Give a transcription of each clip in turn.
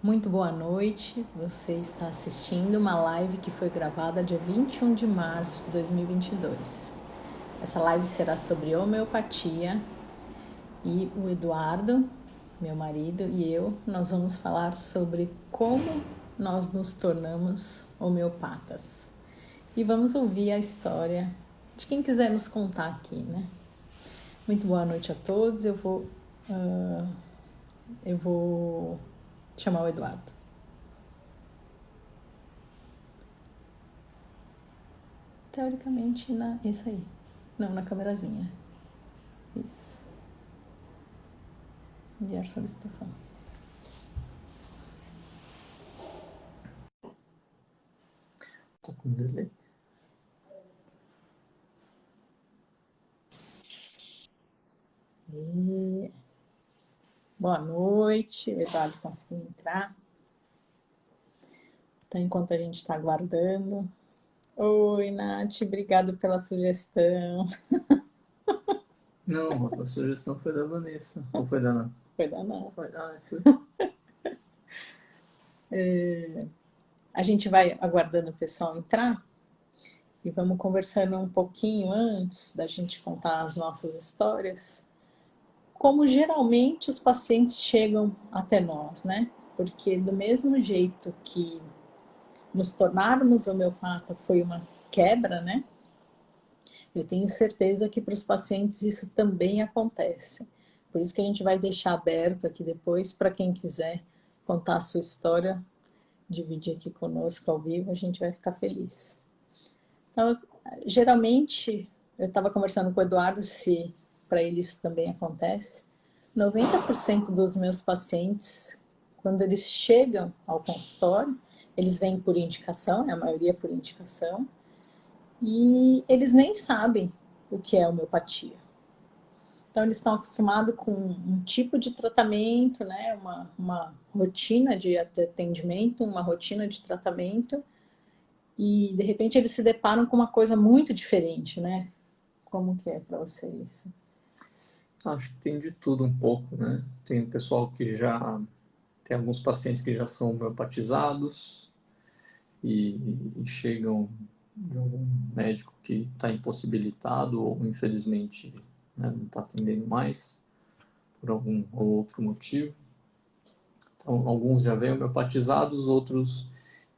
Muito boa noite, você está assistindo uma live que foi gravada dia 21 de março de 2022. Essa live será sobre homeopatia e o Eduardo, meu marido, e nós vamos falar sobre como nós nos tornamos homeopatas. E vamos ouvir a história de quem quiser nos contar aqui, né? Muito boa noite a todos, eu vou chamar o Eduardo. Teoricamente, isso aí. Não, na câmerazinha. Isso. Enviar solicitação. Tô com delay. E... Boa noite. O Eduardo conseguiu entrar. Então, enquanto a gente está aguardando. Oi, Nath. Obrigada pela sugestão. Não, a sugestão foi da Vanessa. Ou foi da Ana? Foi da Nath. Foi. A gente vai aguardando o pessoal entrar. E vamos conversando um pouquinho antes da gente contar as nossas histórias. Como geralmente os pacientes chegam até nós, né? Porque do mesmo jeito que nos tornarmos homeopata foi uma quebra, né? Eu tenho certeza que para os pacientes isso também acontece. Por isso que a gente vai deixar aberto aqui depois para quem quiser contar a sua história, dividir aqui conosco ao vivo, a gente vai ficar feliz. Então, geralmente, eu estava conversando com o Eduardo se para ele isso também acontece. 90% dos meus pacientes, quando eles chegam ao consultório, eles vêm por indicação, a maioria por indicação, e eles nem sabem o que é homeopatia. Então, eles estão acostumados com um tipo de tratamento, né? uma rotina de atendimento, uma rotina de tratamento, e de repente eles se deparam com uma coisa muito diferente, né? Como que é para vocês? Acho que tem de tudo um pouco, né? Tem pessoal que já... Tem alguns pacientes que já são homeopatizados e chegam de algum médico que está impossibilitado ou, infelizmente, né, não está atendendo mais por algum ou outro motivo. Então, alguns já vêm homeopatizados, outros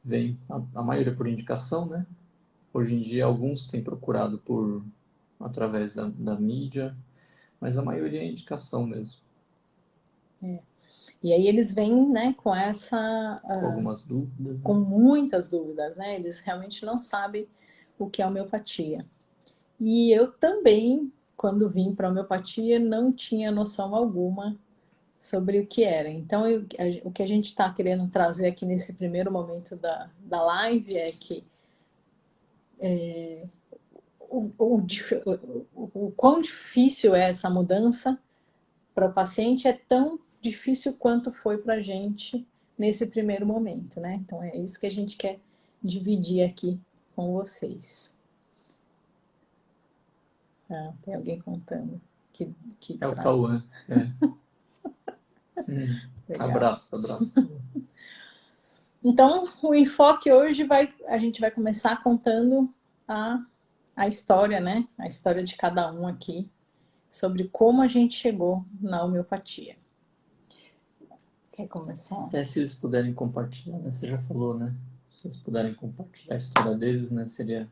vêm, a maioria por indicação, né? Hoje em dia, alguns têm procurado através da mídia, mas a maioria é indicação mesmo. E aí eles vêm, né, com Com algumas dúvidas, com né? muitas dúvidas, né? Eles realmente não sabem o que é homeopatia. E eu também, quando vim para a homeopatia, não tinha noção alguma sobre o que era. Então, o que a gente está querendo trazer aqui nesse primeiro momento da live é que o quão difícil é essa mudança para o paciente é tão difícil quanto foi para a gente nesse primeiro momento, né? Então, é isso que a gente quer dividir aqui com vocês. Ah, tem alguém contando que É o traz. Cauã. É. Legal. Abraço, abraço. Então, o enfoque hoje a gente vai começar contando a, a história, né? A história de cada um aqui, sobre como a gente chegou na homeopatia. Quer começar? Se eles puderem compartilhar, né? Você já falou, né? Se eles puderem compartilhar a história deles, né? Seria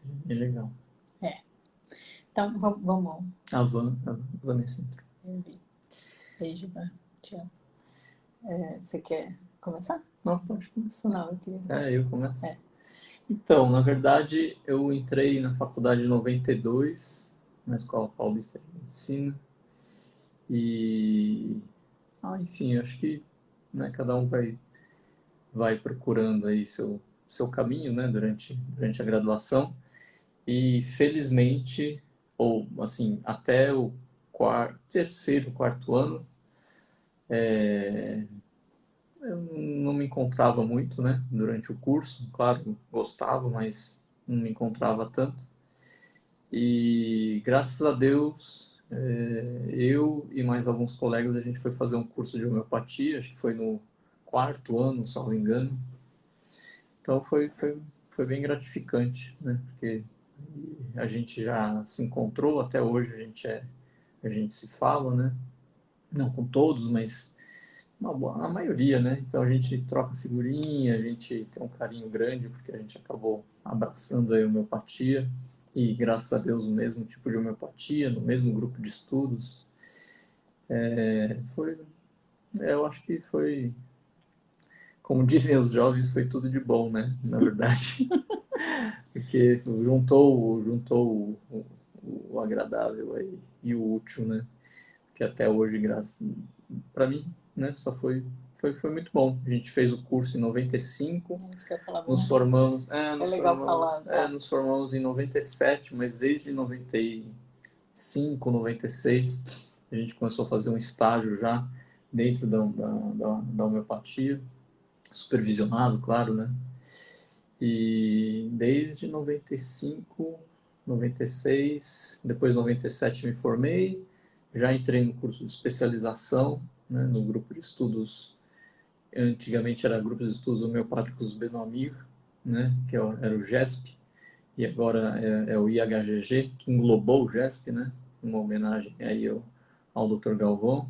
bem legal. É. Então, vamos. A Vanessa entrou. Beijo, tchau. Você quer começar? Não, pode começar. Não, eu queria. Eu começo. É. Então, na verdade, eu entrei na faculdade em 92, na Escola Paulista de Medicina. E, enfim, acho que, né, cada um vai procurando aí seu caminho, né, durante a graduação. E felizmente, ou assim, até o terceiro, quarto ano, eu não me encontrava muito, né, durante o curso. Claro, gostava, mas não me encontrava tanto. E graças a Deus, eu e mais alguns colegas, a gente foi fazer um curso de homeopatia, acho que foi no 4º ano, salvo engano. Então foi bem gratificante, né? Porque a gente já se encontrou, até hoje a gente se fala, né? Não com todos, mas a maioria, né? Então a gente troca figurinha, a gente tem um carinho grande, porque a gente acabou abraçando a homeopatia, e graças a Deus o mesmo tipo de homeopatia, no mesmo grupo de estudos. Eu acho que foi, como dizem os jovens, foi tudo de bom, né? Na verdade. Porque juntou o agradável aí, e o útil, né? Que até hoje, graças para mim, né, só foi muito bom. A gente fez o curso em 95, Isso que eu falava, nos formamos, é legal falar. nos formamos em 97, mas desde 95, 96, a gente começou a fazer um estágio já dentro da homeopatia, supervisionado, claro, né? E desde 95, 96, depois 97 me formei, já entrei no curso de especialização, né, no grupo de estudos, antigamente era grupo de estudos homeopáticos Benomir, né, que era o GESP, e agora é o IHGG, que englobou o GESP, né, uma homenagem aí ao Dr. Galvão,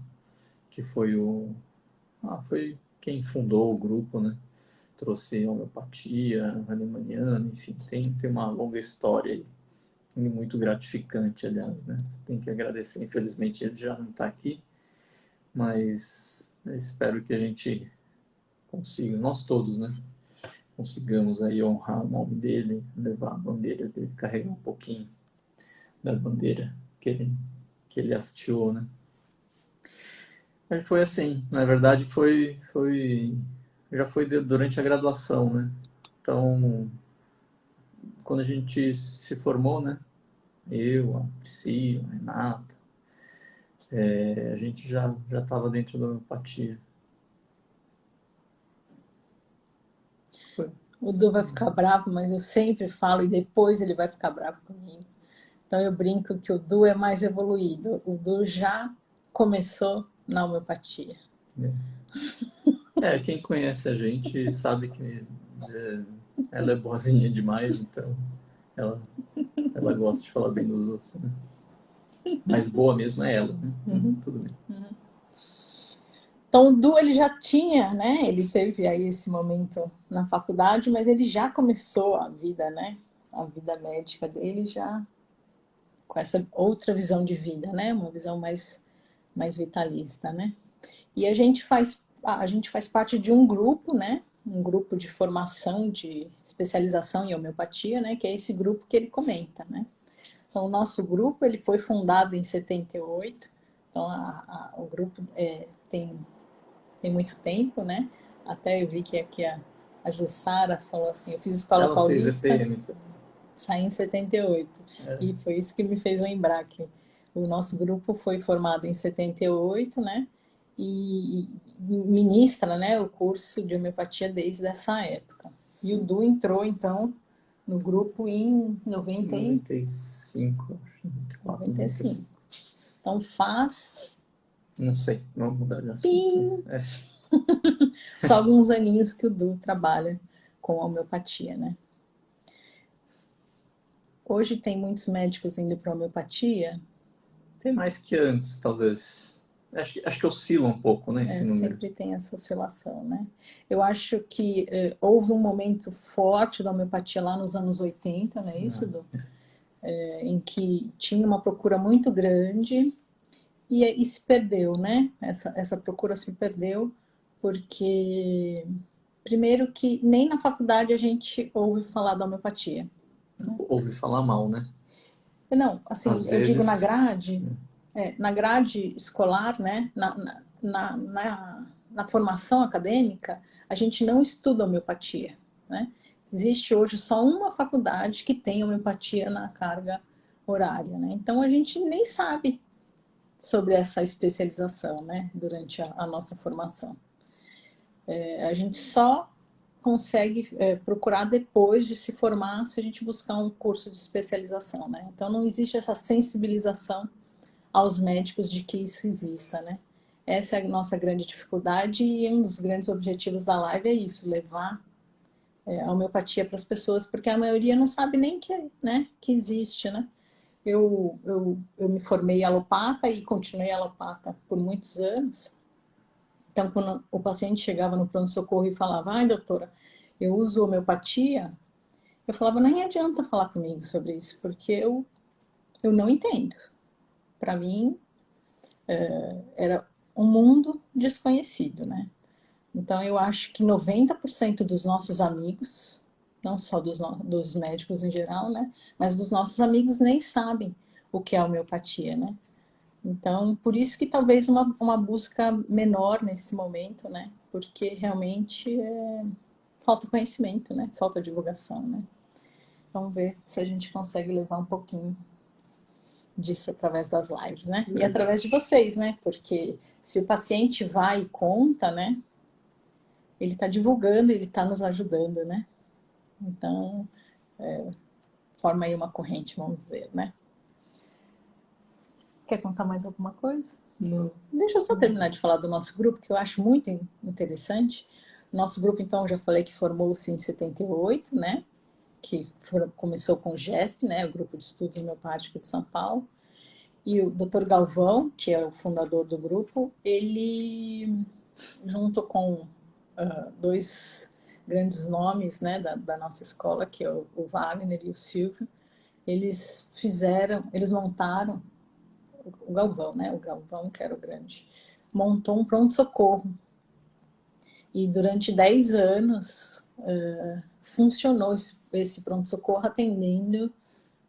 que foi quem fundou o grupo, né, trouxe homeopatia, hahnemanniana, enfim, tem uma longa história aí, e muito gratificante, aliás, né? Tem que agradecer, infelizmente ele já não está aqui, mas eu espero que a gente consiga, nós todos, né? Consigamos aí honrar o nome dele, levar a bandeira dele, carregar um pouquinho da bandeira que ele hasteou, né? Mas foi assim, na verdade já foi durante a graduação, né? Então, quando a gente se formou, né? Eu, a Priscila, a Renata, a gente já estava dentro da homeopatia. Foi. O Du vai ficar bravo, mas eu sempre falo e depois ele vai ficar bravo comigo. Então eu brinco que o Du é mais evoluído. O Du já começou na homeopatia. Quem conhece a gente sabe que ela é boazinha demais, então ela gosta de falar bem dos outros, né? Mas boa mesmo é ela, né? Tudo bem. Então o Du ele já tinha, né? Ele teve aí esse momento na faculdade, mas ele já começou a vida, né? A vida médica dele já com essa outra visão de vida, né? Uma visão mais vitalista, né? E a gente faz parte de um grupo, né? Um grupo de formação, de especialização em homeopatia, né? Que é esse grupo que ele comenta, né? Então, o nosso grupo ele foi fundado em 78. Então, o grupo tem muito tempo, né? Até eu vi que aqui a Jussara falou assim, eu fiz Escola Ela Paulista, fez EPM, então. saí em 78. E foi isso que me fez lembrar que o nosso grupo foi formado em 78, né? E ministra, né, o curso de homeopatia desde essa época. E o Du entrou, então, no grupo em 95, acho. 94, 95. Então faz... Não sei, vamos mudar de assunto. Só alguns aninhos que o Du trabalha com a homeopatia, né? Hoje tem muitos médicos indo para homeopatia. Tem mais que antes, talvez. Acho que oscila um pouco, né, esse número. Sempre tem essa oscilação, né? Eu acho que houve um momento forte da homeopatia lá nos anos 80, não é isso, Du? Em que tinha uma procura muito grande e se perdeu, né? Essa procura se perdeu porque, primeiro que nem na faculdade a gente ouve falar da homeopatia. Ouvi falar mal, né? Não, assim, Às eu digo vezes... na grade escolar, né? Na formação acadêmica, a gente não estuda homeopatia, né? Existe hoje só uma faculdade que tem homeopatia na carga horária, né? Então a gente nem sabe sobre essa especialização, né? Durante a nossa formação. A gente só consegue procurar depois de se formar se a gente buscar um curso de especialização, né? Então não existe essa sensibilização aos médicos de que isso exista, né? essa é a nossa grande dificuldade e um dos grandes objetivos da live é isso, levar a homeopatia para as pessoas, porque a maioria não sabe nem que existe, né? Eu me formei alopata e continuei alopata por muitos anos. Então, quando o paciente chegava no pronto-socorro e falava, ai, doutora, eu uso homeopatia, eu falava, nem adianta falar comigo sobre isso, porque eu não entendo. Para mim, era um mundo desconhecido, né? Então, eu acho que 90% dos nossos amigos, não só dos médicos em geral, né? Mas dos nossos amigos nem sabem o que é homeopatia, né? Então, por isso que talvez uma busca menor nesse momento, né? Porque realmente falta conhecimento, né? Falta divulgação, né? Vamos ver se a gente consegue levar um pouquinho disso através das lives, né? E através de vocês, né? Porque se o paciente vai e conta, né? Ele está divulgando, ele está nos ajudando, né? Então, forma aí uma corrente, vamos ver, né? Quer contar mais alguma coisa? Não. Deixa eu só terminar de falar do nosso grupo, que eu acho muito interessante. O nosso grupo, então, eu já falei que formou-se em 78, né? Que começou com o GESP, né? O Grupo de Estudos Homeopáticos de São Paulo. E o Dr. Galvão, que é o fundador do grupo, ele, junto com dois grandes nomes, né, da nossa escola, que é o Wagner e o Silvio, eles montaram o Galvão, né, o Galvão que era o grande, montou um pronto-socorro. E durante 10 anos funcionou esse pronto-socorro atendendo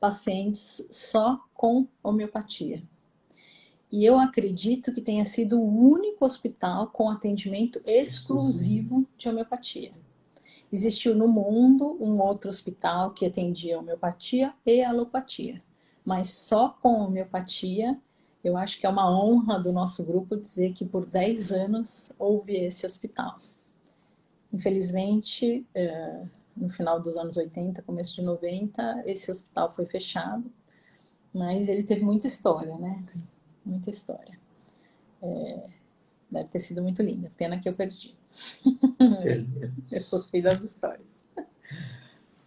pacientes só com homeopatia. E eu acredito que tenha sido o único hospital com atendimento exclusivo de homeopatia. Existiu no mundo um outro hospital que atendia homeopatia e alopatia, mas só com homeopatia. Eu acho que é uma honra do nosso grupo dizer que por 10 anos houve esse hospital. Infelizmente, no final dos anos 80, começo de 90, esse hospital foi fechado, mas ele teve muita história, né? Muita história. Deve ter sido muito linda. Pena que eu perdi. Eu gostei das histórias.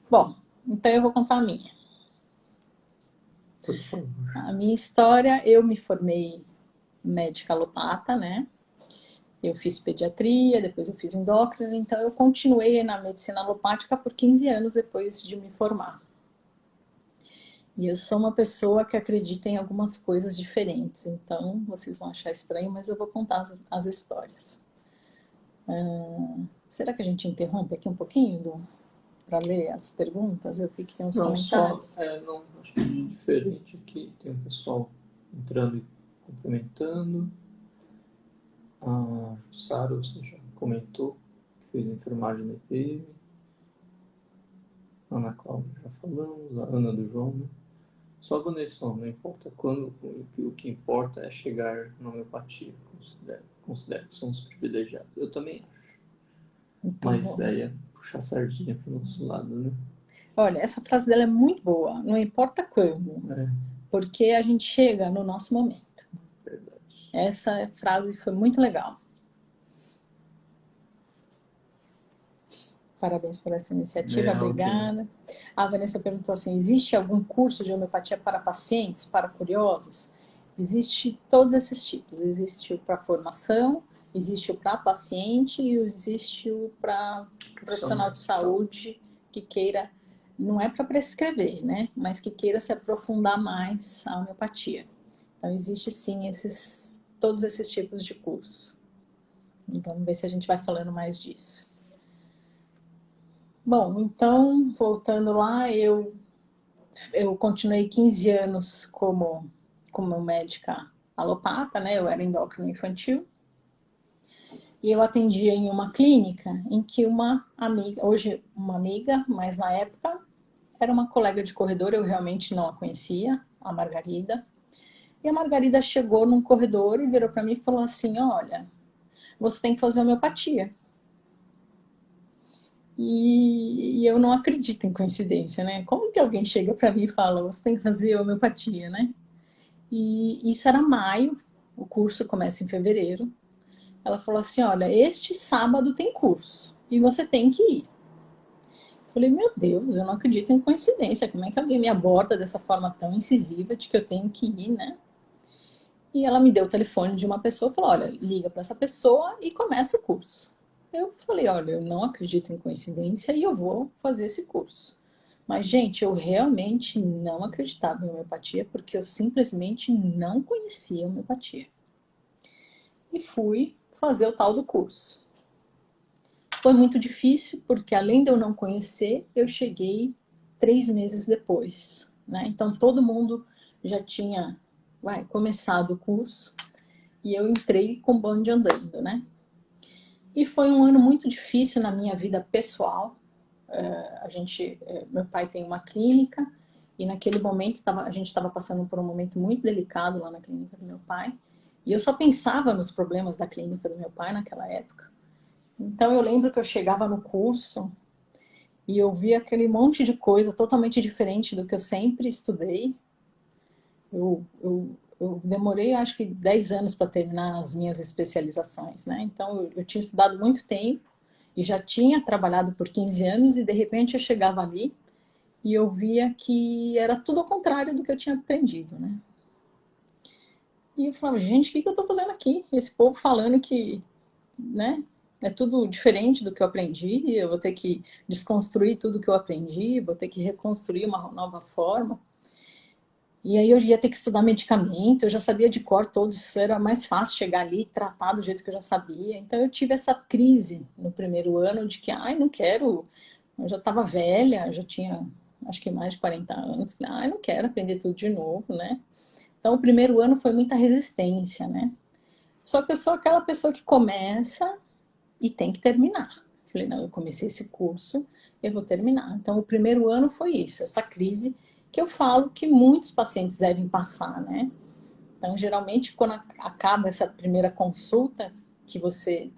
Bom, então eu vou contar a minha. Por favor. A minha história, eu me formei médica alopata, né? Eu fiz pediatria, depois eu fiz endócrina, então eu continuei na medicina alopática por 15 anos depois de me formar. E eu sou uma pessoa que acredita em algumas coisas diferentes, então vocês vão achar estranho, mas eu vou contar as histórias. Será que a gente interrompe aqui um pouquinho para ler as perguntas? Eu vi que tem uns comentários. Não, acho que é diferente aqui. Tem o pessoal entrando e complementando. A Jussara, você já comentou, que fez enfermagem na EPM. Ana Cláudia, já falamos. A Ana do João, né? Só a Vanessa, não importa quando, o que importa é chegar na homeopatia. Considero que somos privilegiados. Eu também acho. Então, mas é puxar a sardinha para o nosso lado, né? Olha, essa frase dela é muito boa. Não importa quando. Porque a gente chega no nosso momento. Verdade. Essa frase foi muito legal. Parabéns por essa iniciativa, obrigada. A Vanessa perguntou assim, existe algum curso de homeopatia para pacientes, para curiosos? Existe todos esses tipos. Existe o para formação, existe o para paciente e existe o para profissional de saúde que queira, não é para prescrever, né? Mas que queira se aprofundar mais a homeopatia. Então, existe sim todos esses tipos de curso. Então, vamos ver se a gente vai falando mais disso. Bom, então, voltando lá, eu continuei 15 anos como médica alopata, né? Eu era endócrina infantil. E eu atendia em uma clínica em que uma amiga, hoje uma amiga, mas na época era uma colega de corredor, eu realmente não a conhecia, a Margarida. E a Margarida chegou num corredor e virou para mim e falou assim, olha, você tem que fazer homeopatia. E eu não acredito em coincidência, né? Como que alguém chega para mim e fala, você tem que fazer homeopatia, né? E isso era maio, o curso começa em fevereiro. Ela falou assim, olha, este sábado tem curso e você tem que ir. Eu falei, meu Deus, eu não acredito em coincidência. Como é que alguém me aborda dessa forma tão incisiva de que eu tenho que ir, né? E ela me deu o telefone de uma pessoa e falou, olha, liga para essa pessoa e começa o curso. Eu falei, olha, eu não acredito em coincidência e eu vou fazer esse curso. Mas, gente, eu realmente não acreditava em homeopatia porque eu simplesmente não conhecia homeopatia. E fui fazer o tal do curso. Foi muito difícil porque, além de eu não conhecer, eu cheguei 3 meses depois, né? Então, todo mundo já tinha começado o curso e eu entrei com o bonde andando, né? E foi um ano muito difícil na minha vida pessoal. Meu pai tem uma clínica e naquele momento a gente estava passando por um momento muito delicado lá na clínica do meu pai. E eu só pensava nos problemas da clínica do meu pai naquela época. Então eu lembro que eu chegava no curso e eu via aquele monte de coisa totalmente diferente do que eu sempre estudei. Eu demorei, acho que 10 anos para terminar as minhas especializações, né? Então eu tinha estudado muito tempo e já tinha trabalhado por 15 anos e de repente eu chegava ali e eu via que era tudo ao contrário do que eu tinha aprendido, né? E eu falava, gente, o que eu estou fazendo aqui? Esse povo falando que, né, é tudo diferente do que eu aprendi, eu vou ter que desconstruir tudo que eu aprendi, vou ter que reconstruir uma nova forma. E aí eu ia ter que estudar medicamento, eu já sabia de cor todos, era mais fácil chegar ali e tratar do jeito que eu já sabia. Então eu tive essa crise no primeiro ano de que, ai, não quero, eu já estava velha, já tinha acho que mais de 40 anos, falei, ai, não quero aprender tudo de novo, né? Então o primeiro ano foi muita resistência, né? Só que eu sou aquela pessoa que começa e tem que terminar. Falei, não, eu comecei esse curso, eu vou terminar. Então, o primeiro ano foi isso, essa crise que eu falo que muitos pacientes devem passar, né? Então, geralmente, quando acaba essa primeira consulta, que você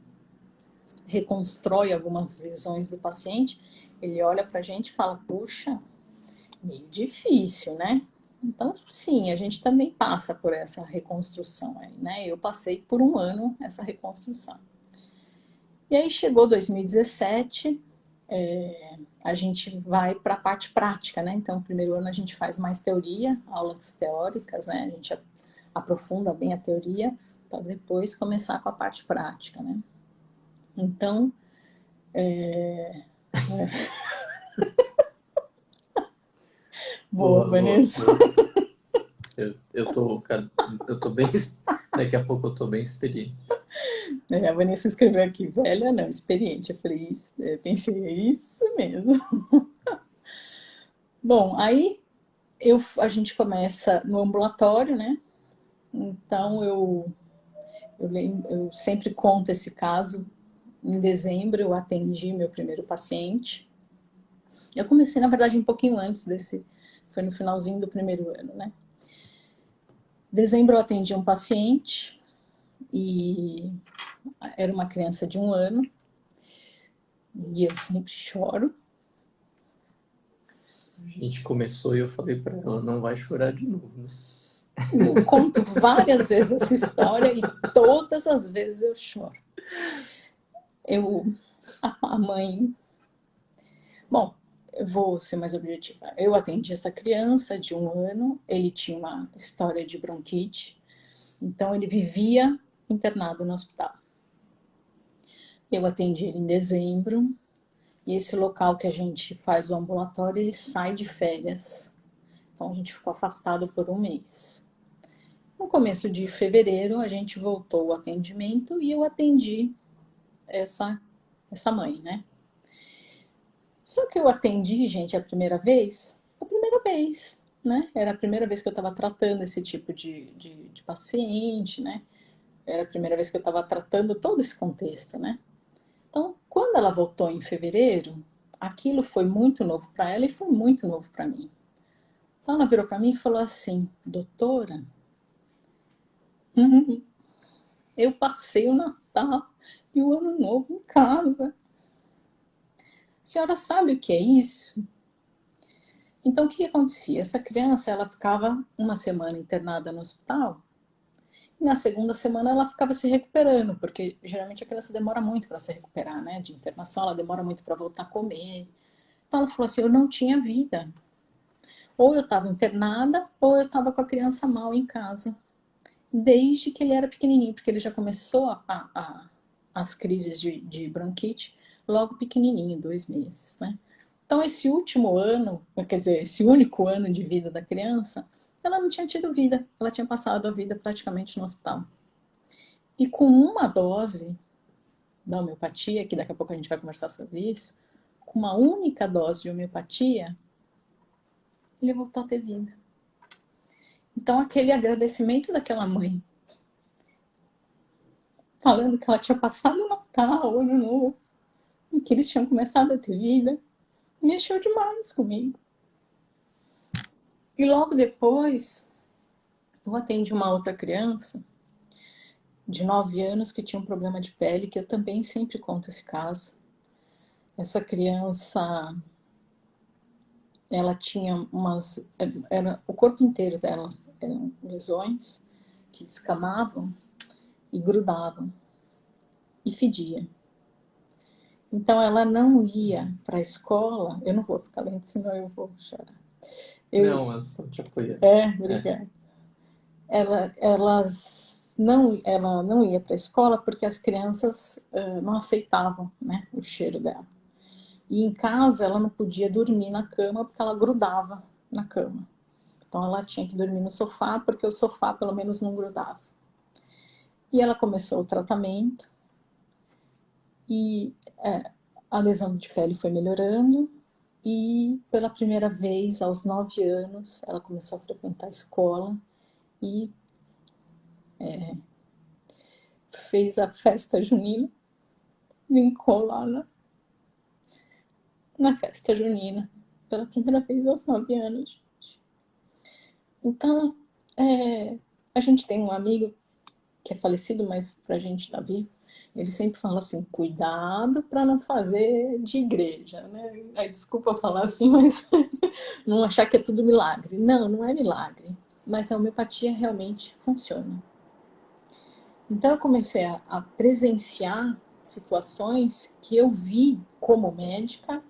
reconstrói algumas visões do paciente, ele olha pra gente e fala, puxa, meio difícil, né? Então, sim, a gente também passa por essa reconstrução aí, né? Eu passei por um ano essa reconstrução. E aí chegou 2017, a gente vai para a parte prática, né? Então, no primeiro ano a gente faz mais teoria, aulas teóricas, né? A gente aprofunda bem a teoria para depois começar com a parte prática, né? Então, boa, Boa, Vanessa. boa. Eu tô bem. Daqui a pouco eu tô bem experiente. A Vanessa escreveu aqui, velha não, experiente. Eu falei, isso, eu pensei, é isso mesmo. Bom, aí a gente começa no ambulatório, né? Então eu sempre conto esse caso. Em dezembro eu atendi meu primeiro paciente. Eu comecei, na verdade, um pouquinho antes desse, foi no finalzinho do primeiro ano, né? Em dezembro eu atendi um paciente e era uma criança de 1 ano e eu sempre choro. A gente começou e eu falei para ela, não vai chorar de novo, né? Eu conto várias vezes essa história e todas as vezes eu choro. A mãe... Bom, eu vou ser mais objetiva. Eu atendi essa criança de 1 ano, ele tinha uma história de bronquite, então ele vivia internado no hospital. Eu atendi ele em dezembro, e esse local que a gente faz o ambulatório, ele sai de férias. Então a gente ficou afastado por 1 mês. No começo de fevereiro, a gente voltou o atendimento e eu atendi essa mãe, né? Só que eu atendi, gente, a primeira vez, né? Era a primeira vez que eu estava tratando esse tipo de paciente, né? Era a primeira vez que eu estava tratando todo esse contexto, né? Então, quando ela voltou em fevereiro, aquilo foi muito novo para ela e foi muito novo para mim. Então, ela virou para mim e falou assim: doutora, eu passei o Natal e o Ano Novo em casa. A senhora sabe o que é isso? Então, o que acontecia? Essa criança, ela ficava uma semana internada no hospital Na segunda semana ela ficava se recuperando, porque geralmente a criança demora muito para se recuperar, né? De internação, ela demora muito para voltar a comer. Então ela falou assim: eu não tinha vida. Ou eu estava internada, ou eu estava com a criança mal em casa. Desde que ele era pequenininho, porque ele já começou as crises de bronquite logo pequenininho, 2 meses, né? Então esse último ano, quer dizer, esse único ano de vida da criança, ela não tinha tido vida, ela tinha passado a vida praticamente no hospital. E com uma dose da homeopatia, que daqui a pouco a gente vai conversar sobre isso, com uma única dose de homeopatia, ele voltou a ter vida. Então aquele agradecimento daquela mãe, falando que ela tinha passado o Natal, o Ano Novo, e que eles tinham começado a ter vida, mexeu demais comigo. E logo depois, eu atendi uma outra criança de 9 anos que tinha um problema de pele, que eu também sempre conto esse caso. Essa criança, ela tinha o corpo inteiro dela eram lesões que descamavam e grudavam e fediam. Então ela não ia para a escola, eu não vou ficar lendo, senão eu vou chorar. Não, elas estão te apoiando. Obrigada. Ela não ia para a escola porque as crianças não aceitavam, né, o cheiro dela. E em casa ela não podia dormir na cama porque ela grudava na cama. Então ela tinha que dormir no sofá porque o sofá pelo menos não grudava. E ela começou o tratamento e a lesão de pele foi melhorando e pela primeira vez aos 9 anos ela começou a frequentar a escola e fez a festa junina, brincou lá na festa junina, pela primeira vez aos 9 anos. Então, a gente tem um amigo que é falecido, mas pra gente tá vivo, ele sempre fala assim: cuidado para não fazer de igreja, né? Aí, desculpa falar assim, mas não achar que é tudo milagre. Não, não é milagre, mas a homeopatia realmente funciona. Então eu comecei a presenciar situações que eu vi como médica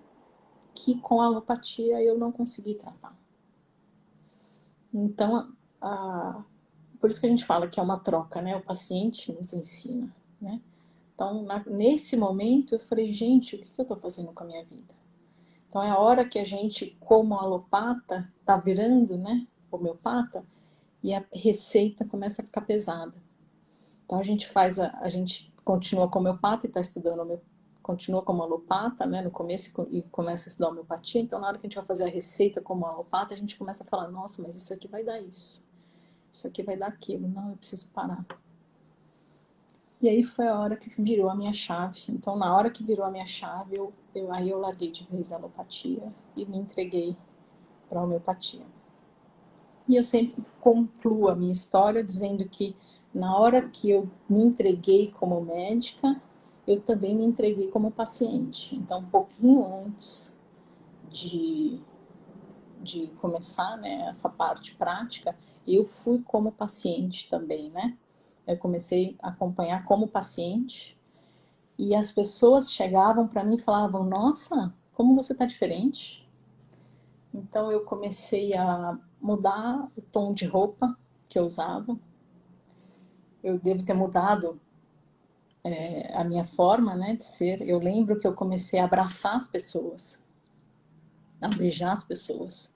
que com a alopatia eu não consegui tratar. Então, por isso que a gente fala que é uma troca, né? O paciente nos ensina, né? Então, nesse momento, eu falei: gente, o que eu estou fazendo com a minha vida? Então, é a hora que a gente, como alopata, está virando, né, homeopata, e a receita começa a ficar pesada. Então, a gente continua como homeopata e está estudando continua como alopata, né, no começo, e começa a estudar homeopatia. Então, na hora que a gente vai fazer a receita como alopata, a gente começa a falar: nossa, mas isso aqui vai dar isso aqui vai dar aquilo, não, eu preciso parar. E aí foi a hora que virou a minha chave. Então, na hora que virou a minha chave, aí eu larguei de vez a alopatia e me entreguei para a homeopatia. E eu sempre concluo a minha história dizendo que na hora que eu me entreguei como médica, eu também me entreguei como paciente. Então, um pouquinho antes de começar, né, essa parte prática, eu fui como paciente também, né? Eu comecei a acompanhar como paciente e as pessoas chegavam para mim e falavam: nossa, como você está diferente. Então eu comecei a mudar o tom de roupa que eu usava. Eu devo ter mudado a minha forma, né, de ser. Eu lembro que eu comecei a abraçar as pessoas, a beijar as pessoas.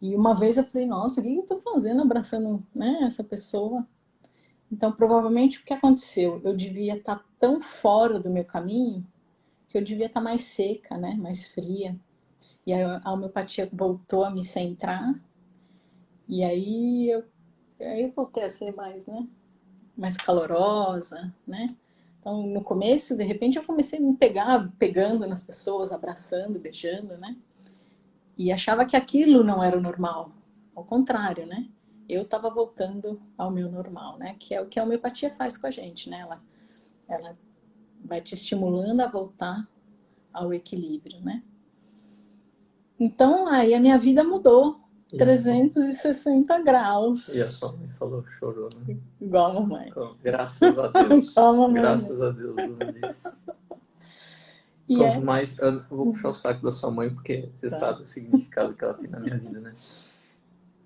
E uma vez eu falei: nossa, o que eu estou fazendo abraçando, né, essa pessoa? Então, provavelmente, o que aconteceu? Eu devia estar tão fora do meu caminho que eu devia estar mais seca, né? Mais fria. E aí a homeopatia voltou a me centrar. E aí eu voltei a ser mais, né? Mais calorosa, né? Então, no começo, de repente, eu comecei a me pegando nas pessoas, abraçando, beijando, né? E achava que aquilo não era o normal. Ao contrário, né? Eu estava voltando ao meu normal, né? Que é o que a homeopatia faz com a gente, né? Ela vai te estimulando a voltar ao equilíbrio, né? Então, aí a minha vida mudou. E a sua, 360 graus. e a sua mãe falou, chorou, né? Igual a mamãe. Então, graças a Deus. Igual a mamãe. Graças a Deus, dona Alice. E Quanto é. mais. Eu vou puxar o saco da sua mãe, porque você Tá. sabe o significado que ela tem na minha vida, né?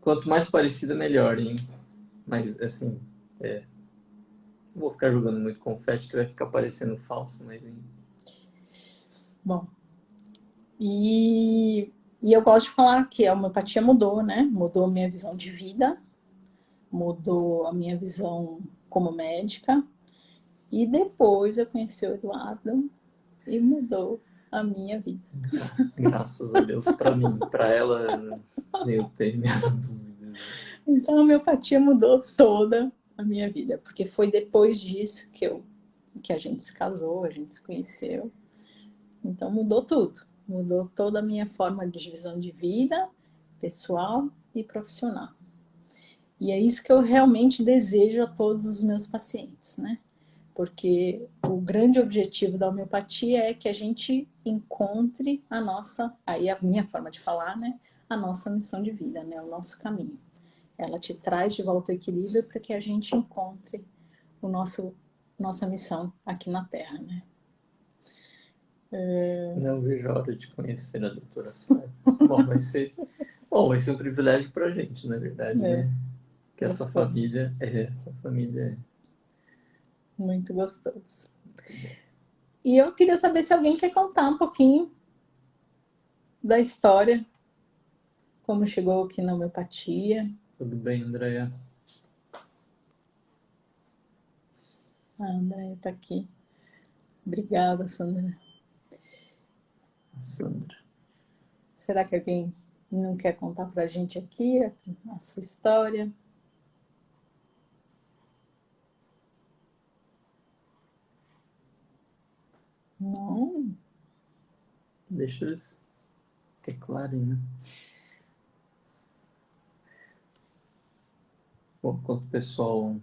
Quanto mais parecida, melhor, hein? Mas, assim, não vou ficar jogando muito confete, que vai ficar parecendo falso, mas. Bom. E eu gosto de falar que a homeopatia mudou, né? Mudou a minha visão de vida, mudou a minha visão como médica. E depois eu conheci o Eduardo e mudou a minha vida. Graças a Deus, pra mim. Pra ela, eu tenho minhas dúvidas. Então a homeopatia mudou toda a minha vida, porque foi depois disso que a gente se casou, a gente se conheceu. Então mudou tudo. Mudou toda a minha forma de visão de vida, pessoal e profissional. E é isso que eu realmente desejo a todos os meus pacientes, né? Porque o grande objetivo da homeopatia é que a gente encontre a nossa, aí a minha forma de falar, né? A nossa missão de vida, né? O nosso caminho. Ela te traz de volta ao equilíbrio para que a gente encontre nossa missão aqui na Terra, né? Não vejo a hora de conhecer a doutora Suárez. Bom, vai ser um privilégio pra gente, na verdade, né? Que essa família é muito gostoso. E eu queria saber se alguém quer contar um pouquinho da história, como chegou aqui na homeopatia. Tudo bem, Andréia? A Andréia está aqui. Obrigada, Sandra. A Sandra. Será que alguém não quer contar pra gente aqui a sua história? Não? Deixa eles teclarem, né? Bom, enquanto o pessoal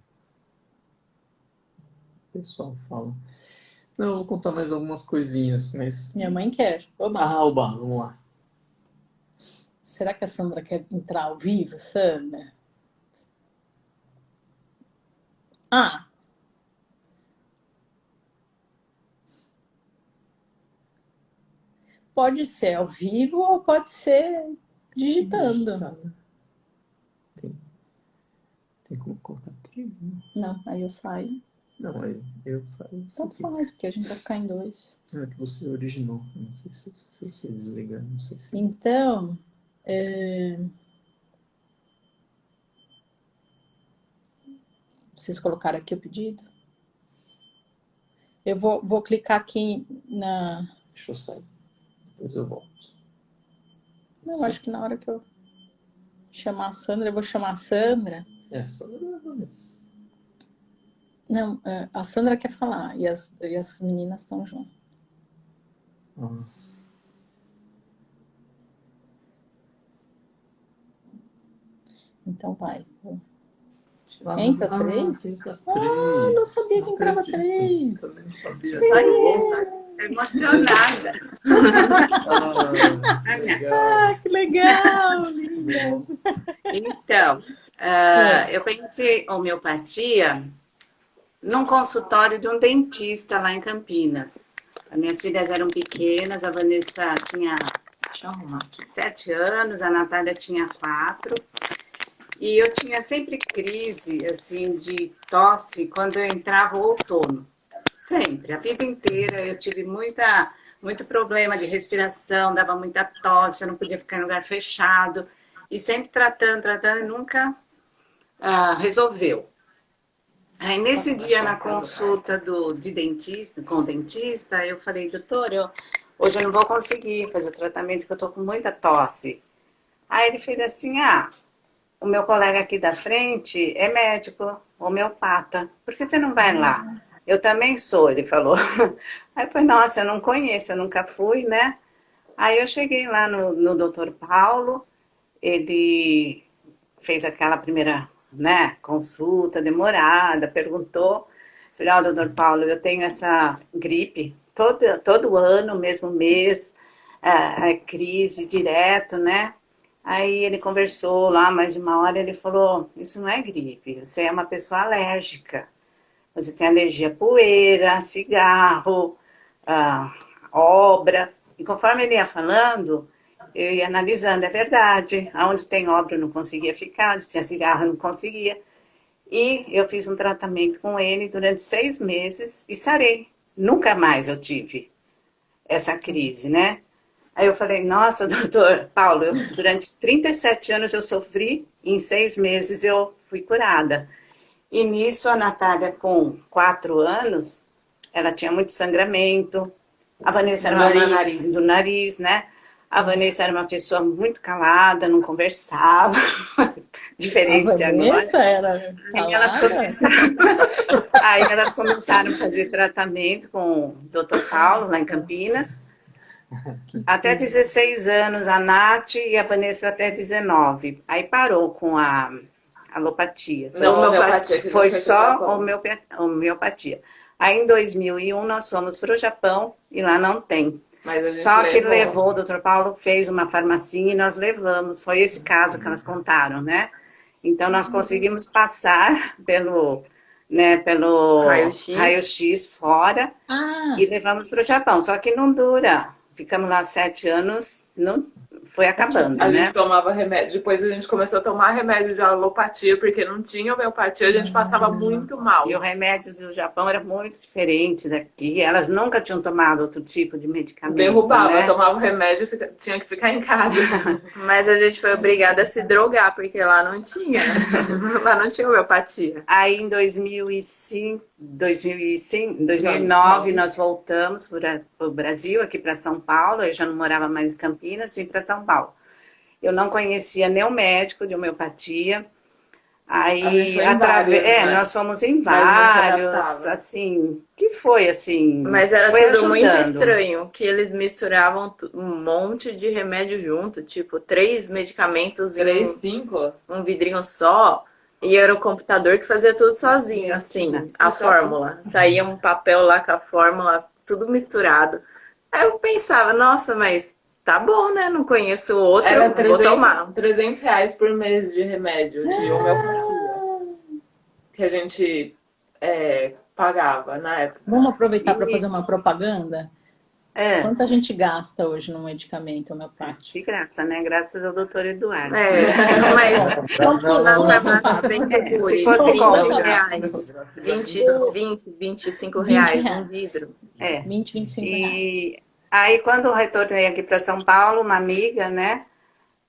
fala. Não, eu vou contar mais algumas coisinhas, mas... Minha mãe quer. Oba. Oba, vamos lá. Será que a Sandra quer entrar ao vivo, Sandra? Pode ser ao vivo ou pode ser digitando. Tem como colocar 3, né? Não, aí eu saio. Não, aí eu saio. Tanto faz, porque a gente vai ficar em 2. É que você originou. Não sei se você desligar, não sei se... Então, vocês colocaram aqui o pedido? Eu vou clicar aqui na... Deixa eu sair. Depois eu volto. Não, acho que na hora que eu chamar a Sandra, eu vou chamar a Sandra. Sandra é Vanessa. Não, a Sandra quer falar e as meninas estão junto. Então vai. Entra 3? Entra 3. Não sabia que entrava 3. Também não sabia. Emocionada. Que legal, lindas. Então, eu conheci a homeopatia num consultório de um dentista lá em Campinas. As minhas filhas eram pequenas, a Vanessa tinha, deixa eu arrumar aqui, 7 anos, a Natália tinha 4. E eu tinha sempre crise, assim, de tosse quando eu entrava o outono. Sempre, a vida inteira eu tive muito problema de respiração, dava muita tosse, eu não podia ficar em lugar fechado. E sempre tratando e nunca resolveu. Aí nesse dia na consulta com o dentista, eu falei, doutor, hoje eu não vou conseguir fazer o tratamento porque eu tô com muita tosse. Aí ele fez assim, o meu colega aqui da frente é médico, homeopata, por que você não vai lá? Eu também sou, ele falou. Aí eu falei, nossa, eu não conheço, eu nunca fui, né? Aí eu cheguei lá no Dr. Paulo, ele fez aquela primeira, né, consulta demorada, perguntou. Falei, Dr. Paulo, eu tenho essa gripe todo ano, mesmo mês, crise direto, né? Aí ele conversou lá mais de uma hora, ele falou, isso não é gripe, você é uma pessoa alérgica. Você tem alergia a poeira, cigarro, obra. E conforme ele ia falando, eu ia analisando, é verdade. Aonde tem obra eu não conseguia ficar, onde tinha cigarro eu não conseguia. E eu fiz um tratamento com ele durante 6 meses e sarei. Nunca mais eu tive essa crise, né? Aí eu falei, nossa, doutor Paulo, durante 37 anos eu sofri, em 6 meses eu fui curada. E nisso a Natália, com 4 anos, ela tinha muito sangramento. A Vanessa era do nariz, né? A Vanessa era uma pessoa muito calada, não conversava, diferente de agora. A Vanessa era calada? Aí elas começaram a fazer tratamento com o Dr. Paulo, lá em Campinas. Até 16 anos a Nath e a Vanessa até 19. Aí parou com a alopatia. Foi só homeopatia. Aí em 2001 nós fomos para o Japão e lá não tem. Só que levou, o Dr. Paulo fez uma farmacinha e nós levamos. Foi esse caso que elas contaram, né? Então nós conseguimos passar pelo raio-x fora e levamos para o Japão. Só que não dura. Ficamos lá 7 anos, não foi acabando, né? A gente tomava remédio, depois a gente começou a tomar remédio de alopatia, porque não tinha homeopatia, a gente passava muito mal. E o remédio do Japão era muito diferente daqui, elas nunca tinham tomado outro tipo de medicamento, derrubava, né? tomava o remédio e tinha que ficar em casa. Mas a gente foi obrigada a se drogar, porque lá não tinha, lá não tinha homeopatia. Aí em 2009 nós voltamos para o Brasil, aqui para São Paulo, eu já não morava mais em Campinas, vim para São Paulo. Eu não conhecia nenhum médico de homeopatia. Aí, nós fomos em vários, assim, que foi assim... Mas era tudo ajudando. Muito estranho, que eles misturavam um monte de remédio junto, tipo, 3 medicamentos em 5? Um vidrinho só, e era o computador que fazia tudo sozinho, assim, a fórmula. Saía um papel lá com a fórmula, tudo misturado. Aí eu pensava, nossa, mas... Tá bom, né? Não conheço outro, vou tomar. R$300 por mês de remédio, de homeopatia. Que a gente pagava na época. Vamos aproveitar para fazer uma propaganda? Quanto a gente gasta hoje no medicamento homeopático? De graça, né? Graças ao doutor Eduardo. Mas se fosse R$25 um vidro. 20, 25 reais. Aí, quando eu retornei aqui para São Paulo, uma amiga, né,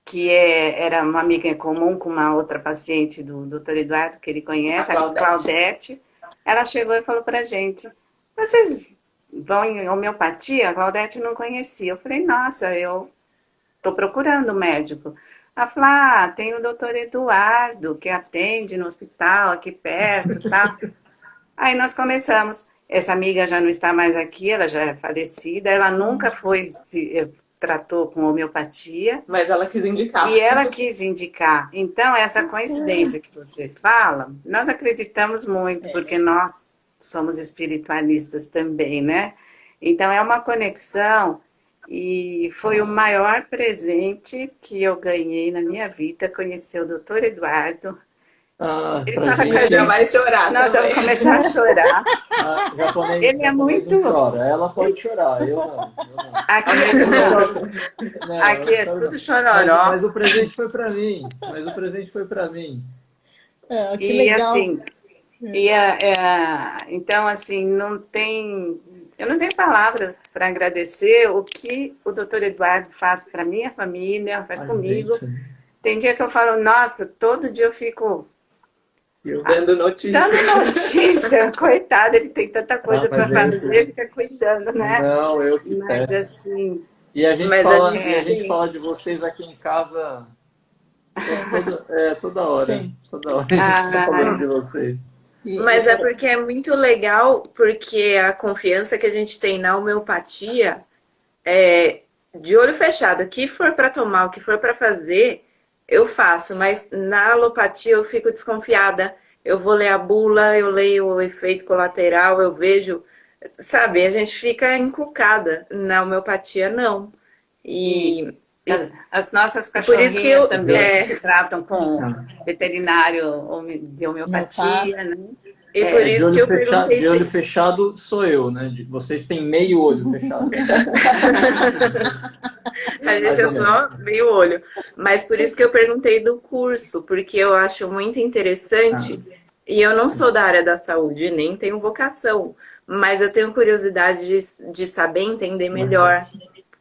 que era uma amiga comum com uma outra paciente do Dr. Eduardo, que ele conhece, a Claudete, ela chegou e falou para a gente, vocês vão em homeopatia? A Claudete não conhecia. Eu falei, nossa, eu estou procurando médico. Ela falou, tem o Dr. Eduardo, que atende no hospital aqui perto e tal. Aí nós começamos. Essa amiga já não está mais aqui, ela já é falecida, ela nunca tratou com homeopatia. Mas ela quis indicar. E ela quis indicar. Então, essa coincidência que você fala, nós acreditamos muito, porque nós somos espiritualistas também, né? Então, é uma conexão e foi o maior presente que eu ganhei na minha vida, conhecer o Dr. Eduardo. Ele fala que a gente vai chorar. Nós vamos começar a chorar. Ele é muito... chora. Ela pode chorar, eu não. Aqui é tudo chororó. Mas o presente foi para mim. Que legal. Assim, então, assim, eu não tenho palavras para agradecer o que o doutor Eduardo faz para minha família, faz comigo. Tem dia que eu falo, nossa, todo dia eu fico... Dando notícia. Coitado, ele tem tanta coisa para fazer, ele fica cuidando, né? Não, eu que Mas peço. Assim... E a gente fala de vocês aqui em casa toda hora. Sim. Toda hora a gente tá falando de vocês. Mas é porque é muito legal, porque a confiança que a gente tem na homeopatia é de olho fechado. O que for para tomar, o que for para fazer... Eu faço, mas na alopatia eu fico desconfiada. Eu vou ler a bula, eu leio o efeito colateral, eu vejo... Sabe, a gente fica encucada. Na homeopatia, não. E As nossas Por isso que cachorrinhas também se tratam com Ah. veterinário de homeopatia, né? E por isso que eu perguntei de olho fechado sou eu, né? Vocês têm meio olho fechado. A gente é só meio olho. Mas por isso que eu perguntei do curso, porque eu acho muito interessante. E eu não sou da área da saúde, nem tenho vocação. Mas eu tenho curiosidade de saber entender melhor.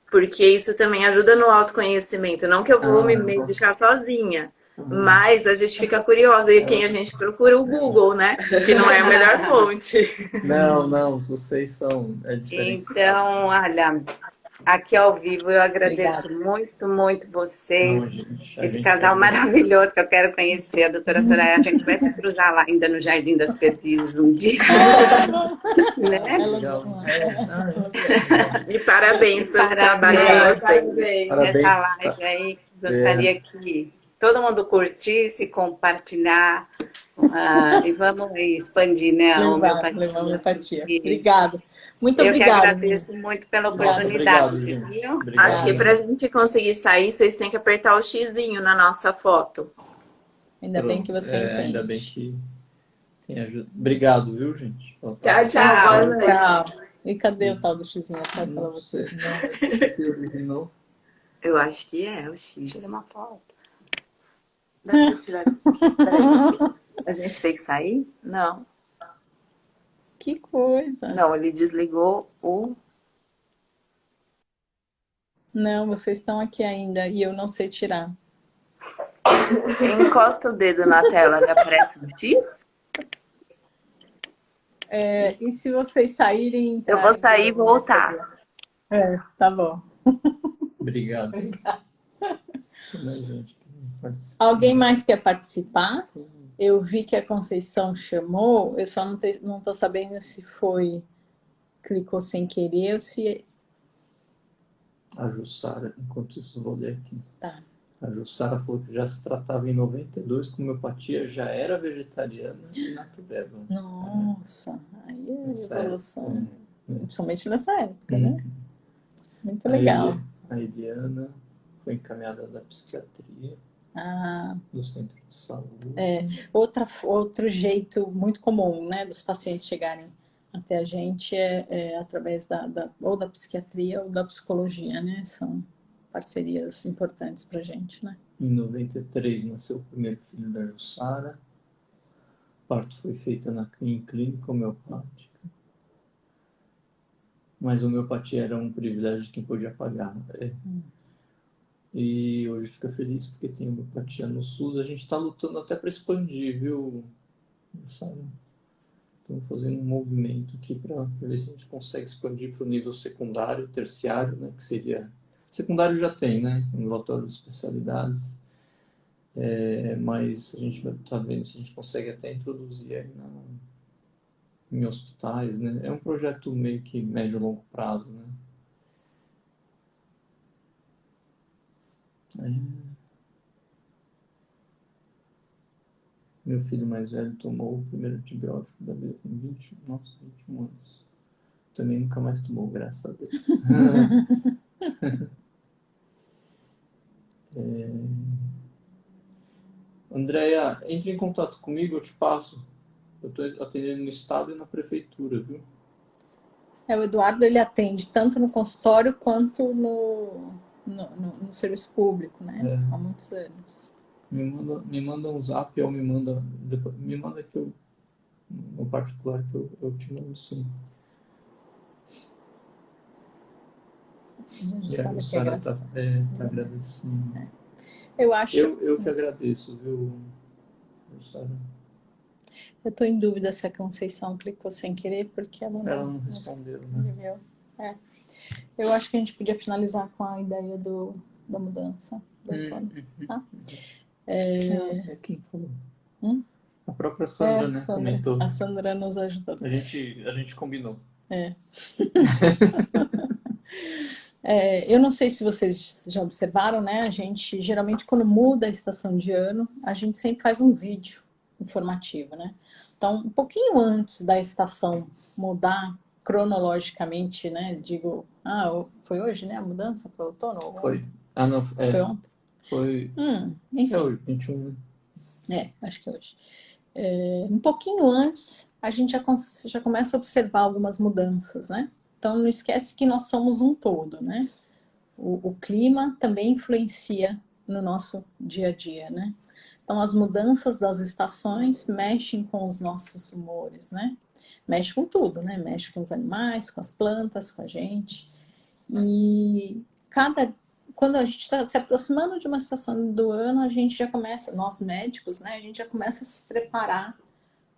Porque isso também ajuda no autoconhecimento. Não que eu vou me medicar sozinha. Mas a gente fica curiosa. E quem a gente procura? O Google, né? Que não é a melhor fonte. Não, vocês são... É diferente. Então, olha, aqui ao vivo eu agradeço muito vocês. Esse casal maravilhoso que eu quero conhecer, a doutora Soraya. A gente vai se cruzar lá ainda no Jardim das Perdizes um dia. Né? E parabéns pelo trabalho de vocês. Nessa live aí, gostaria que todo mundo curtisse, compartilhar e vamos expandir, né, a homeopatia. Obrigada. Muito eu obrigada. Eu que agradeço muito pela oportunidade. Obrigado, acho que pra gente conseguir sair, vocês têm que apertar o xizinho na nossa foto. Ainda bem que você entende. Ainda bem que tem ajuda. Obrigado, viu, gente? Tchau. Tchau. E cadê o tal do xizinho? Não você. Não. Eu acho que é o X. Tira uma foto. Dá pra tirar. A gente tem que sair? Não. Que coisa. Não, ele desligou o... Não, vocês estão aqui ainda e eu não sei tirar. Encosta o dedo na tela e aparece um X? E se vocês saírem... Eu vou sair e voltar. Tá bom. Obrigado. Alguém mais quer participar? Eu vi que a Conceição chamou, eu só não estou sabendo se foi, clicou sem querer ou se... A Jussara, enquanto isso vou ler aqui. Tá. A Jussara falou que já se tratava em 92 com homeopatia, já era vegetariana e natureba. Nossa, aí é Nessa evolução, principalmente nessa época, né? Muito legal. A Eliana foi encaminhada da psiquiatria. Do centro de saúde. Outro jeito muito comum, né, dos pacientes chegarem até a gente é através ou da psiquiatria ou da psicologia, né? São parcerias importantes pra gente, né? Em 93 nasceu o primeiro filho da Jussara. O parto foi feito em clínica homeopática. Mas a homeopatia era um privilégio de quem podia pagar. E hoje fica feliz porque tem homeopatia no SUS. A gente está lutando até para expandir, viu? Estamos fazendo um movimento aqui para ver se a gente consegue expandir para o nível secundário, terciário, né? Que seria... Secundário já tem, né? Ambulatório de especialidades. Mas a gente vai estar vendo se a gente consegue até introduzir aí em hospitais, né? É um projeto meio que médio e longo prazo, né? Meu filho mais velho tomou o primeiro antibiótico da vida com 21 anos. Também nunca mais tomou, graças a Deus. Andréia, entre em contato comigo, eu te passo. Eu estou atendendo no estado e na prefeitura, viu? O Eduardo, ele atende tanto no consultório quanto no serviço público, né? Há muitos anos. Me manda um zap ou me manda que eu, no particular, que eu te mando sim. A Sara tá agradecendo. Eu que agradeço, viu, Sara? Eu estou em dúvida se a Conceição clicou sem querer, porque ela não respondeu, né? Eu acho que a gente podia finalizar com a ideia da mudança do outono, tá? Quem falou? A própria Sandra, né? Sandra. Comentou. A Sandra nos ajudou. A gente combinou. Eu não sei se vocês já observaram, né? A gente, geralmente, quando muda a estação de ano, a gente sempre faz um vídeo informativo, né? Então, um pouquinho antes da estação mudar cronologicamente, né? Digo, foi hoje, né? A mudança para o outono? Foi Ah, não, Foi ontem? foi... Enfim. hoje, 21, né? Acho que é hoje. Um pouquinho antes, a gente já começa a observar algumas mudanças, né? Então, não esquece que nós somos um todo, né? O clima também influencia no nosso dia a dia, né? Então, as mudanças das estações mexem com os nossos humores, né? Mexe com tudo, né? Mexe com os animais, com as plantas, com a gente. E quando a gente está se aproximando de uma estação do ano, a gente já começa, nós médicos, né? A gente já começa a se preparar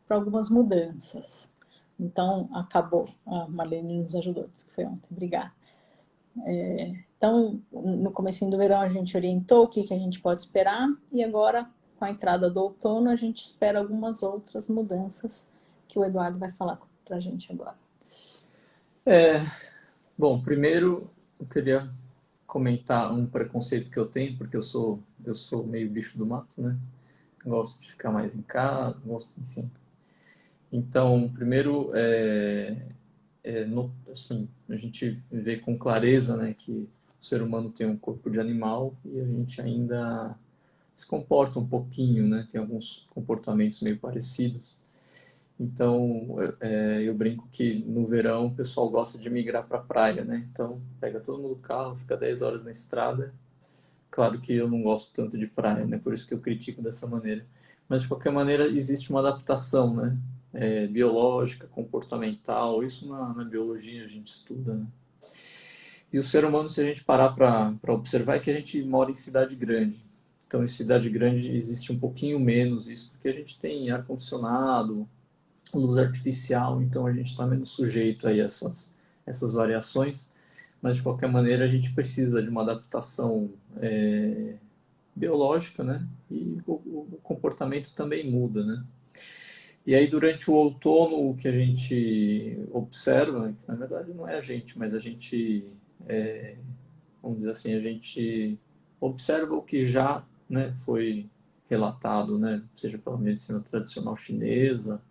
para algumas mudanças. Então, acabou. A Marlene nos ajudou, disse que foi ontem. Obrigada. Então, no comecinho do verão, a gente orientou o que a gente pode esperar. E agora, com a entrada do outono, a gente espera algumas outras mudanças que o Eduardo vai falar para a gente agora. Bom, primeiro eu queria comentar um preconceito que eu tenho, porque eu sou meio bicho do mato, né? Gosto de ficar mais em casa, enfim. Então, primeiro, assim, a gente vê com clareza, né, que o ser humano tem um corpo de animal e a gente ainda se comporta um pouquinho, né? Tem alguns comportamentos meio parecidos. Então, eu brinco que no verão o pessoal gosta de migrar para a praia, né? Então, pega todo mundo no carro, fica 10 horas na estrada. Claro que eu não gosto tanto de praia, né? Por isso que eu critico dessa maneira. Mas, de qualquer maneira, existe uma adaptação, né? Biológica, comportamental. Isso na biologia a gente estuda, né? E o ser humano, se a gente parar para observar, é que a gente mora em cidade grande. Então, em cidade grande existe um pouquinho menos isso, porque a gente tem ar-condicionado, luz artificial, então a gente está menos sujeito a essas variações, mas de qualquer maneira a gente precisa de uma adaptação biológica, né? E o comportamento também muda, né? E aí durante o outono o que a gente observa, que na verdade não é a gente, mas a gente, vamos dizer assim, a gente observa o que já, né, foi relatado, né? Seja pela medicina tradicional chinesa,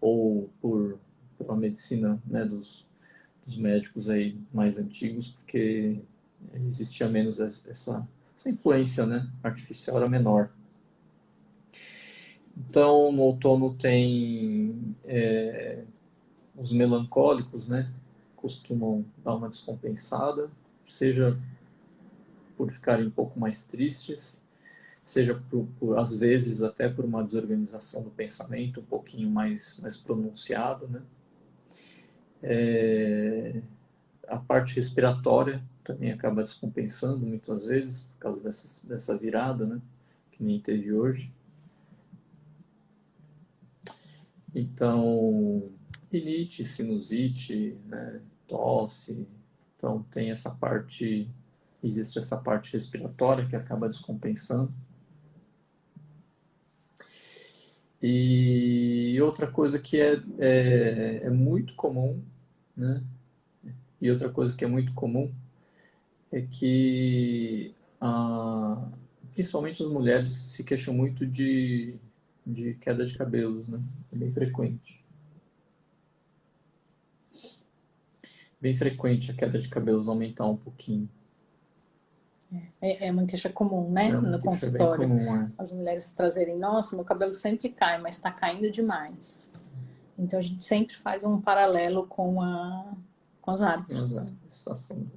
ou pela medicina, né, dos médicos aí mais antigos, porque existia menos essa influência, né, artificial era menor. Então, no outono tem os melancólicos, né, costumam dar uma descompensada, seja por ficarem um pouco mais tristes, seja às vezes até por uma desorganização do pensamento um pouquinho mais pronunciado, né? A parte respiratória também acaba descompensando muitas vezes por causa dessa virada, né? Que nem teve hoje. Então, rinite, sinusite, né? Tosse. Então, existe essa parte respiratória que acaba descompensando. E outra coisa que é muito comum, né? E outra coisa que é muito comum é que principalmente as mulheres se queixam muito de queda de cabelos, né? É bem frequente. Bem frequente a queda de cabelos aumentar um pouquinho. É uma queixa comum, né? No consultório. Bem comum, As mulheres trazerem, nossa, meu cabelo sempre cai, mas está caindo demais. Então a gente sempre faz um paralelo com as árvores. Estação.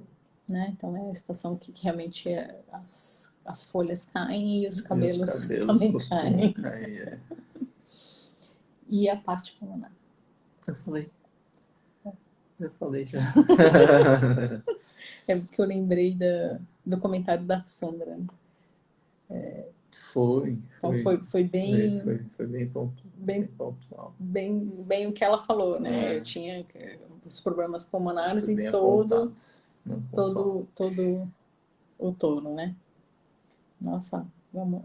Né? Então é a estação que realmente as folhas caem e os cabelos também caem. Cair, E a parte pulmonar. Eu falei já. É porque eu lembrei do comentário da Sandra. Foi bem pontual. Bem o que ela falou, né? Eu tinha os problemas pulmonares em todo outono, né? Nossa, vamos.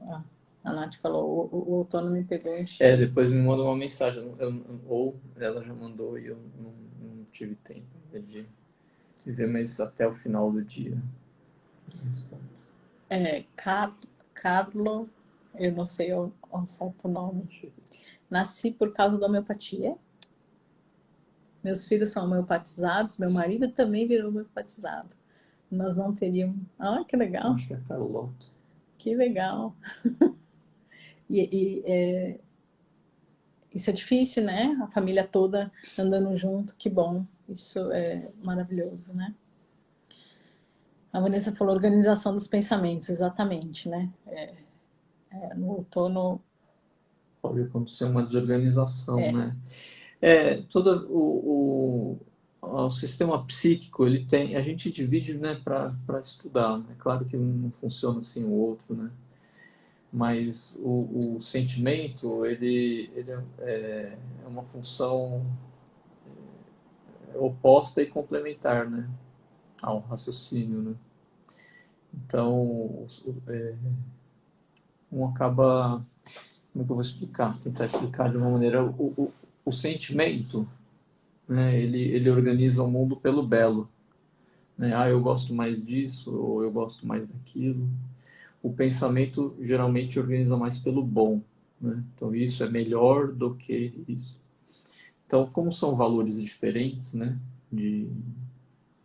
A Nath falou, o outono me pegou em cheio. Depois me mandou uma mensagem, ou ela já mandou e eu não tive tempo de ver, mas até o final do dia. Carlo, eu não sei o certo nome. Nasci por causa da homeopatia. Meus filhos são homeopatizados, meu marido também virou homeopatizado. nós não teríamos... Ah, que legal. Acho que é a Carlota. Que legal. Isso é difícil, né? A família toda andando junto, que bom. Isso é maravilhoso, né? A Vanessa falou organização dos pensamentos, exatamente, né? No outono... Pode acontecer uma desorganização, né? Todo o sistema psíquico, ele tem... A gente divide, né, para estudar. É claro que um não funciona assim o outro, né? Mas o sentimento, ele é uma função oposta e complementar, né, ao raciocínio, né? Então, um acaba... Como é que eu vou explicar? Tentar explicar de uma maneira... O sentimento, né, ele organiza o mundo pelo belo, né? Ah, eu gosto mais disso, ou eu gosto mais daquilo. O pensamento geralmente organiza mais pelo bom, né? Então isso é melhor do que isso. Então, como são valores diferentes, né, de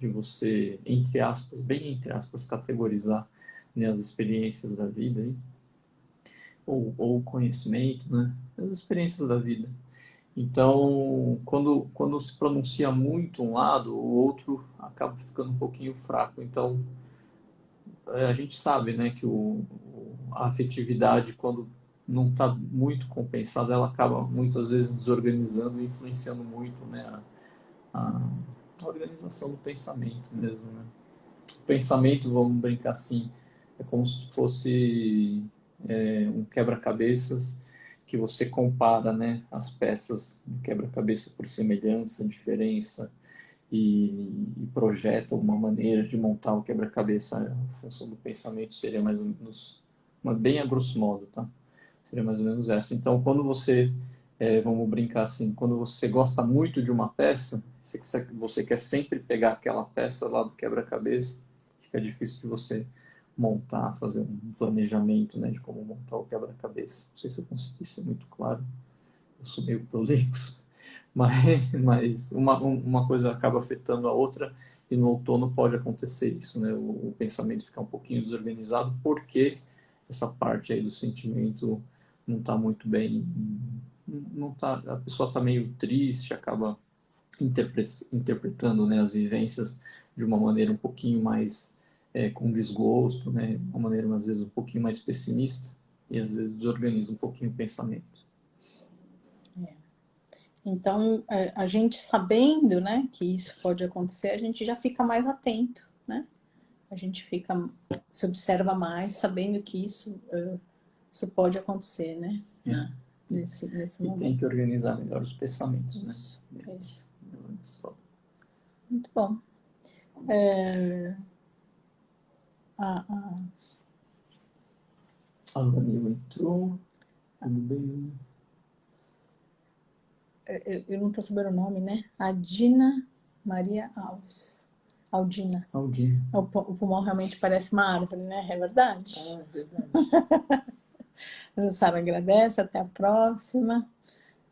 você, entre aspas, bem entre aspas, categorizar, né, as experiências da vida, hein? ou o conhecimento, né, as experiências da vida. Então, quando se pronuncia muito um lado, o outro acaba ficando um pouquinho fraco. Então, a gente sabe, né, que a afetividade, quando não está muito compensada, ela acaba muitas vezes desorganizando e influenciando muito, né, a organização do pensamento mesmo, né? O pensamento, vamos brincar assim, é como se fosse um quebra-cabeças que você compara, né, as peças do quebra-cabeça por semelhança, diferença, e projeta uma maneira de montar o quebra-cabeça. A função do pensamento seria mais ou menos, bem a grosso modo, tá? Seria mais ou menos essa. Então, quando você, vamos brincar assim, quando você gosta muito de uma peça, você quer sempre pegar aquela peça lá do quebra-cabeça, fica difícil de você montar, fazer um planejamento, né, de como montar o quebra-cabeça. Não sei se eu consegui ser muito claro, eu sou meio prolixo. Mas uma coisa acaba afetando a outra, e no outono pode acontecer isso, né? O pensamento ficar um pouquinho desorganizado, porque essa parte aí do sentimento não está muito bem, não tá, a pessoa está meio triste, acaba interpretando, né, as vivências de uma maneira um pouquinho mais com desgosto, né? Uma maneira às vezes um pouquinho mais pessimista, e às vezes desorganiza um pouquinho o pensamento. Então, a gente sabendo, né, que isso pode acontecer, a gente já fica mais atento, né? A gente se observa mais, sabendo que isso pode acontecer, né? Nesse E momento. tem que organizar melhor os pensamentos, isso, né? Isso. Muito bom. A Danilo entrou. Tudo bem? Eu não estou sabendo o nome, né? Adina Maria Alves. Aldina. O pulmão realmente parece uma árvore, né? É verdade? Ah, é verdade. A Sara agradece, até a próxima.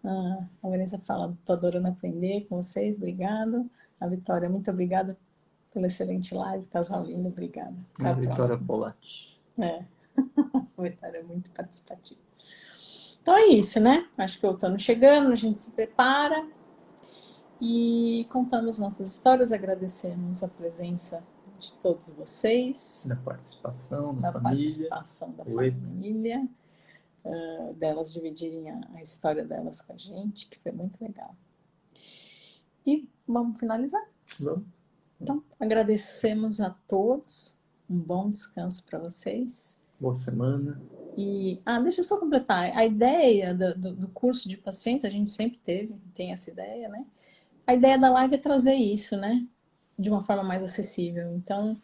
A Vanessa fala, estou adorando aprender com vocês, obrigado. A Vitória, muito obrigada pela excelente live, casal lindo, obrigada. Até a Vitória próxima. Polatti. A Vitória é muito participativa. Então é isso, né? Acho que o outono chegando, a gente se prepara e contamos nossas histórias, agradecemos a presença de todos vocês. Da participação da família. Família. Delas dividirem a história delas com a gente, que foi muito legal. E vamos finalizar? Vamos. Então, agradecemos a todos. Um bom descanso para vocês. Boa semana. E, deixa eu só completar. A ideia do curso de pacientes, a gente sempre tem essa ideia, né? A ideia da live é trazer isso, né? De uma forma mais acessível. Então,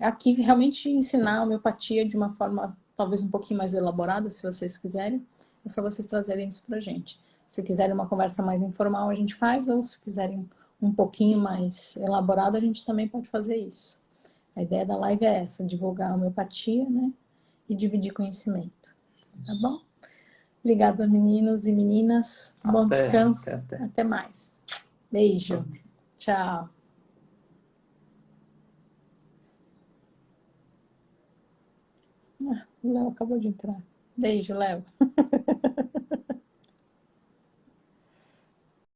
aqui realmente ensinar a homeopatia de uma forma talvez um pouquinho mais elaborada, se vocês quiserem. É só vocês trazerem isso pra gente. Se quiserem uma conversa mais informal, a gente faz. Ou se quiserem um pouquinho mais elaborada, a gente também pode fazer isso. A ideia da live é essa, divulgar a homeopatia, né? E dividir conhecimento. Tá bom? Obrigada, meninos e meninas. Bom descanso. Até mais. Beijo. Tchau. Ah, o Léo acabou de entrar. Beijo, Léo.